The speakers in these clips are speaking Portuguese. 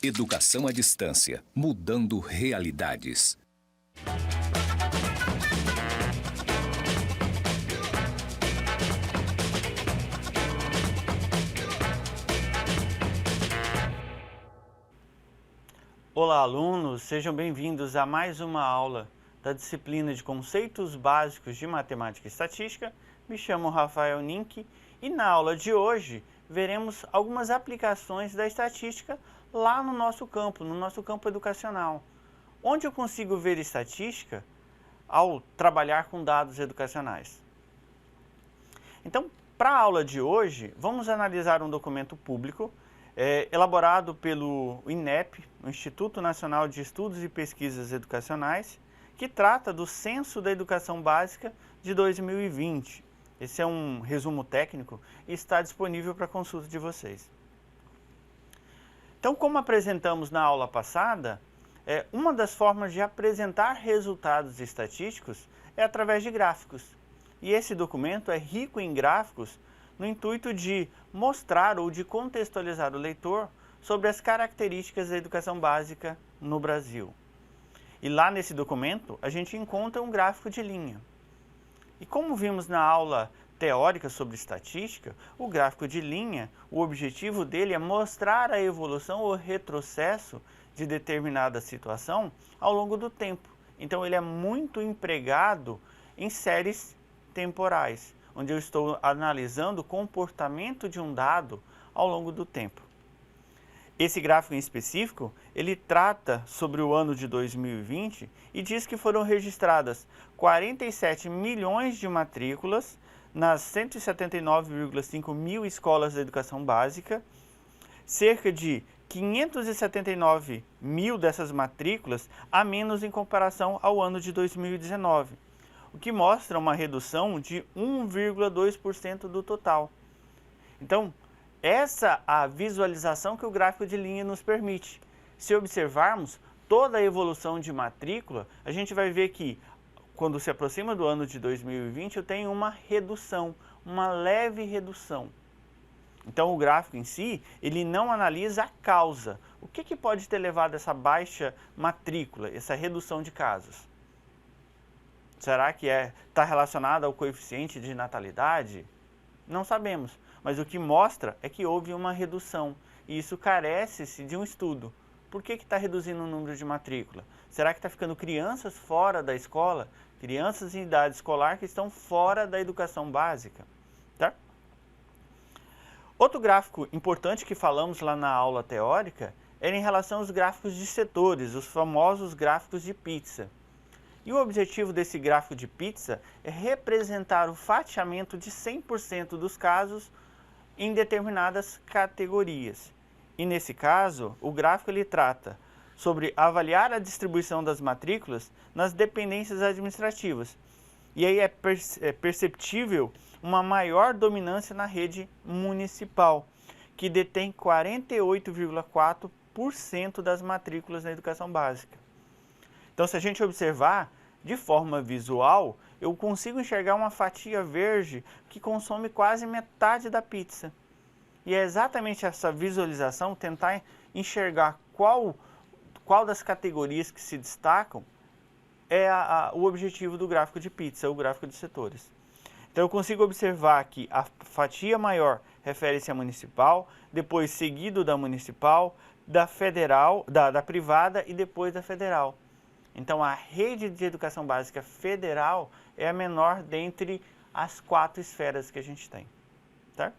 Educação à distância, mudando realidades. Olá, alunos! Sejam bem-vindos a mais uma aula da disciplina de Conceitos Básicos de Matemática e Estatística. Me chamo Rafael Ninck e na aula de hoje veremos algumas aplicações da estatística lá no nosso campo educacional. Onde eu consigo ver estatística ao trabalhar com dados educacionais? Então, para a aula de hoje, vamos analisar um documento público elaborado pelo INEP, o Instituto Nacional de Estudos e Pesquisas Educacionais, que trata do Censo da Educação Básica de 2020. Esse é um resumo técnico e está disponível para consulta de vocês. Então, como apresentamos na aula passada, uma das formas de apresentar resultados estatísticos é através de gráficos. E esse documento é rico em gráficos no intuito de mostrar ou de contextualizar o leitor sobre as características da educação básica no Brasil. E lá nesse documento a gente encontra um gráfico de linha. E como vimos na aula teórica sobre estatística, o gráfico de linha, o objetivo dele é mostrar a evolução ou retrocesso de determinada situação ao longo do tempo. Então ele é muito empregado em séries temporais, onde eu estou analisando o comportamento de um dado ao longo do tempo. Esse gráfico em específico, ele trata sobre o ano de 2020 e diz que foram registradas 47 milhões de matrículas nas 179,5 mil escolas da educação básica, cerca de 579 mil dessas matrículas a menos em comparação ao ano de 2019. O que mostra uma redução de 1,2% do total. Então, essa é a visualização que o gráfico de linha nos permite. Se observarmos toda a evolução de matrícula, a gente vai ver que, quando se aproxima do ano de 2020, eu tenho uma redução, uma leve redução. Então, o gráfico em si, ele não analisa a causa. O que pode ter levado a essa baixa matrícula, essa redução de casos? Será que está relacionado ao coeficiente de natalidade? Não sabemos, mas o que mostra é que houve uma redução e isso carece-se de um estudo. Por que está reduzindo o número de matrícula? Será que está ficando crianças fora da escola? Crianças em idade escolar que estão fora da educação básica? Tá? Outro gráfico importante que falamos lá na aula teórica era em relação aos gráficos de setores, os famosos gráficos de pizza. E o objetivo desse gráfico de pizza é representar o fatiamento de 100% dos casos em determinadas categorias. E nesse caso, o gráfico ele trata sobre avaliar a distribuição das matrículas nas dependências administrativas. E aí é perceptível uma maior dominância na rede municipal, que detém 48,4% das matrículas na educação básica. Então, se a gente observar de forma visual, eu consigo enxergar uma fatia verde que consome quase metade da pizza. E é exatamente essa visualização, tentar enxergar qual das categorias que se destacam, é o objetivo do gráfico de pizza, o gráfico de setores. Então eu consigo observar que a fatia maior refere-se à municipal, depois seguido da municipal, da federal, da privada e depois da federal. Então, a rede de educação básica federal é a menor dentre as 4 esferas que a gente tem. Tá?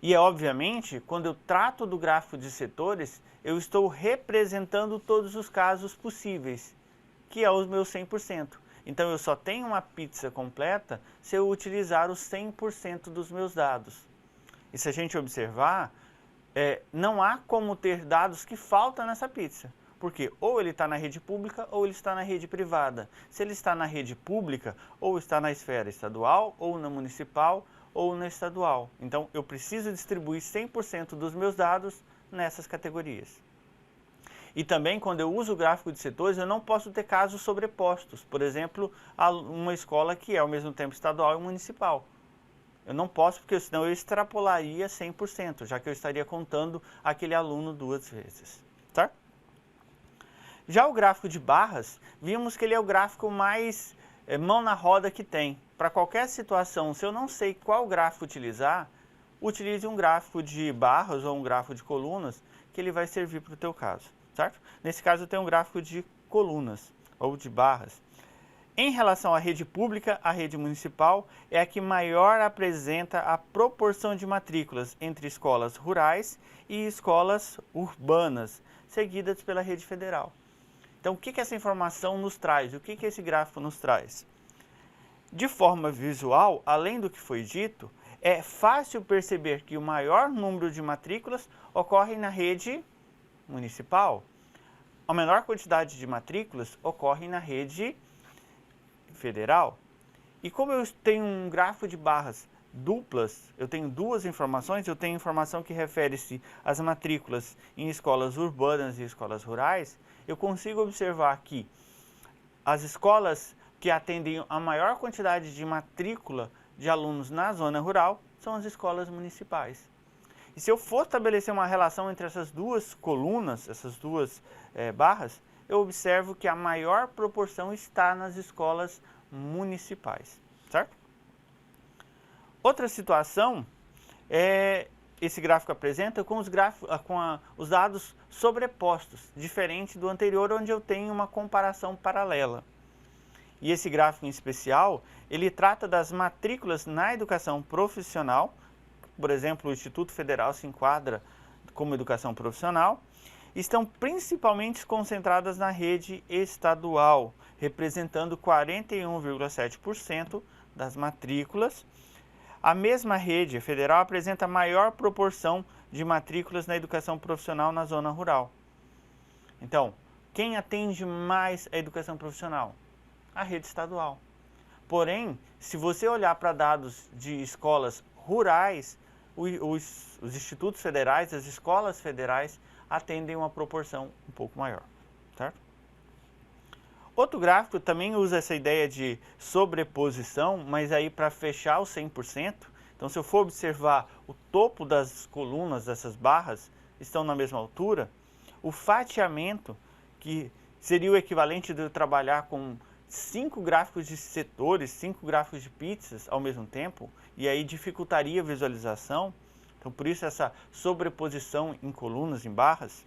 E obviamente, quando eu trato do gráfico de setores, eu estou representando todos os casos possíveis, que é os meus 100%. Então, eu só tenho uma pizza completa se eu utilizar os 100% dos meus dados. E se a gente observar, não há como ter dados que faltam nessa pizza. Porque ou ele está na rede pública ou ele está na rede privada. Se ele está na rede pública, ou está na esfera estadual, ou na municipal, ou na estadual. Então, eu preciso distribuir 100% dos meus dados nessas categorias. E também, quando eu uso o gráfico de setores, eu não posso ter casos sobrepostos. Por exemplo, uma escola que é ao mesmo tempo estadual e municipal. Eu não posso, porque senão eu extrapolaria 100%, já que eu estaria contando aquele aluno 2 vezes, certo? Já o gráfico de barras, vimos que ele é o gráfico mais mão na roda que tem. Para qualquer situação, se eu não sei qual gráfico utilizar, utilize um gráfico de barras ou um gráfico de colunas, que ele vai servir para o teu caso, certo? Nesse caso eu tenho um gráfico de colunas ou de barras. Em relação à rede pública, a rede municipal é a que maior apresenta a proporção de matrículas entre escolas rurais e escolas urbanas, seguidas pela rede federal. Então, o que essa informação nos traz? O que esse gráfico nos traz? De forma visual, além do que foi dito, é fácil perceber que o maior número de matrículas ocorre na rede municipal. A menor quantidade de matrículas ocorre na rede federal. E como eu tenho um gráfico de barras duplas, eu tenho duas informações, eu tenho informação que refere-se às matrículas em escolas urbanas e escolas rurais, eu consigo observar que as escolas que atendem a maior quantidade de matrícula de alunos na zona rural são as escolas municipais. E se eu for estabelecer uma relação entre essas duas colunas, essas duas barras, eu observo que a maior proporção está nas escolas municipais, certo? Outra situação esse gráfico apresenta com os dados sobrepostos, diferente do anterior, onde eu tenho uma comparação paralela. E esse gráfico em especial, ele trata das matrículas na educação profissional. Por exemplo, o Instituto Federal se enquadra como educação profissional. Estão principalmente concentradas na rede estadual, representando 41,7% das matrículas. A mesma rede federal apresenta maior proporção de matrículas na educação profissional na zona rural. Então, quem atende mais a educação profissional? A rede estadual. Porém, se você olhar para dados de escolas rurais, os institutos federais, as escolas federais atendem uma proporção um pouco maior, certo? Outro gráfico também usa essa ideia de sobreposição, mas aí para fechar o 100%. Então, se eu for observar o topo das colunas dessas barras estão na mesma altura, o fatiamento, que seria o equivalente de eu trabalhar com 5 gráficos de setores, 5 gráficos de pizzas ao mesmo tempo, e aí dificultaria a visualização. Então, por isso essa sobreposição em colunas, em barras.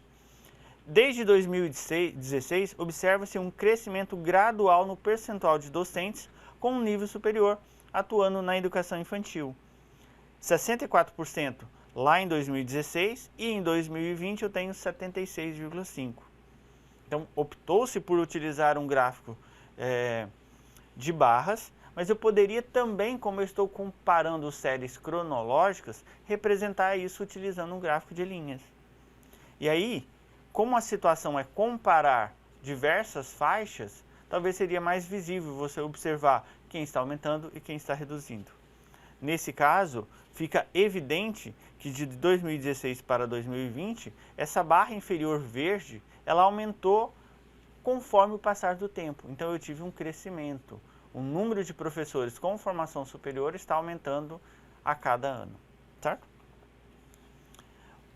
Desde 2016, observa-se um crescimento gradual no percentual de docentes com um nível superior atuando na educação infantil. 64% lá em 2016 e em 2020 eu tenho 76,5%. Então, optou-se por utilizar um gráfico de barras, mas eu poderia também, como eu estou comparando séries cronológicas, representar isso utilizando um gráfico de linhas. E aí, como a situação é comparar diversas faixas, talvez seria mais visível você observar quem está aumentando e quem está reduzindo. Nesse caso, fica evidente que de 2016 para 2020, essa barra inferior verde, ela aumentou conforme o passar do tempo. Então eu tive um crescimento. O número de professores com formação superior está aumentando a cada ano, certo?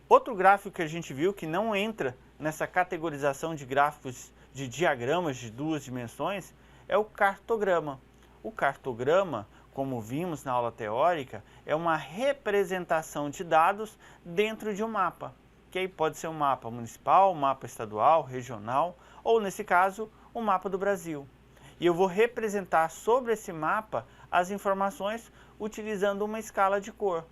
Outro gráfico que a gente viu que não entra nessa categorização de gráficos de diagramas de 2 dimensões é o cartograma. O cartograma, como vimos na aula teórica, é uma representação de dados dentro de um mapa, que aí pode ser um mapa municipal, um mapa estadual, regional, ou nesse caso, um mapa do Brasil. E eu vou representar sobre esse mapa as informações utilizando uma escala de cor.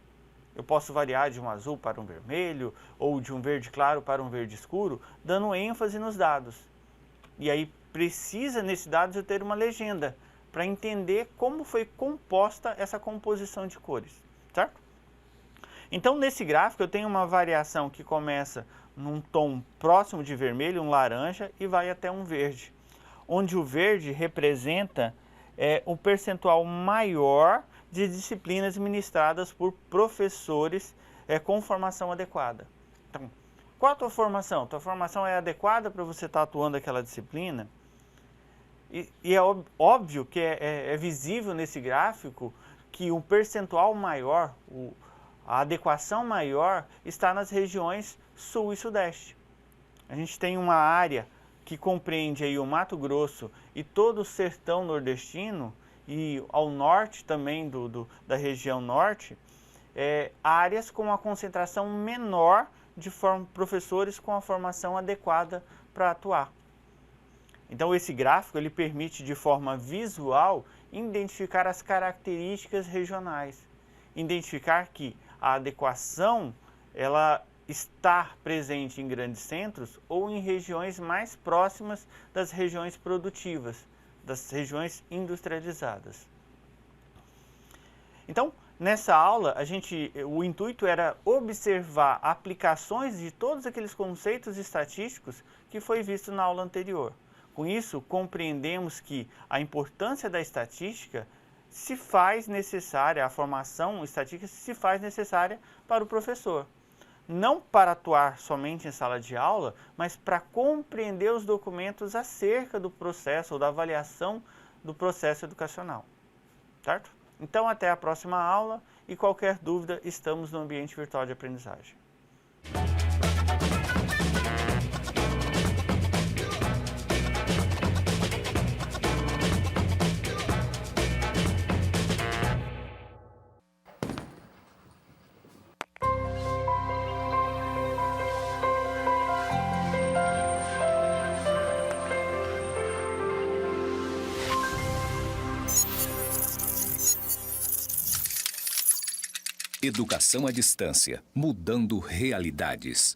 Eu posso variar de um azul para um vermelho, ou de um verde claro para um verde escuro, dando ênfase nos dados. E aí precisa, nesse dados, eu ter uma legenda, para entender como foi composta essa composição de cores, certo? Então, nesse gráfico, eu tenho uma variação que começa num tom próximo de vermelho, um laranja, e vai até um verde, onde o verde representa um percentual maior de disciplinas ministradas por professores com formação adequada. Então, qual a tua formação? Tua formação é adequada para você estar atuando aquela disciplina? E é óbvio que é visível nesse gráfico que o percentual maior, a adequação maior está nas regiões sul e sudeste. A gente tem uma área que compreende aí o Mato Grosso e todo o sertão nordestino e ao norte também da região norte, áreas com a concentração menor de professores com a formação adequada para atuar. Então esse gráfico ele permite de forma visual identificar as características regionais, identificar que a adequação ela está presente em grandes centros ou em regiões mais próximas das regiões produtivas, das regiões industrializadas. Então, nessa aula, o intuito era observar aplicações de todos aqueles conceitos estatísticos que foi visto na aula anterior. Com isso, compreendemos que a importância da estatística se faz necessária, a formação estatística se faz necessária para o professor. Não para atuar somente em sala de aula, mas para compreender os documentos acerca do processo ou da avaliação do processo educacional. Certo? Então, até a próxima aula e qualquer dúvida, estamos no ambiente virtual de aprendizagem. Educação à distância, mudando realidades.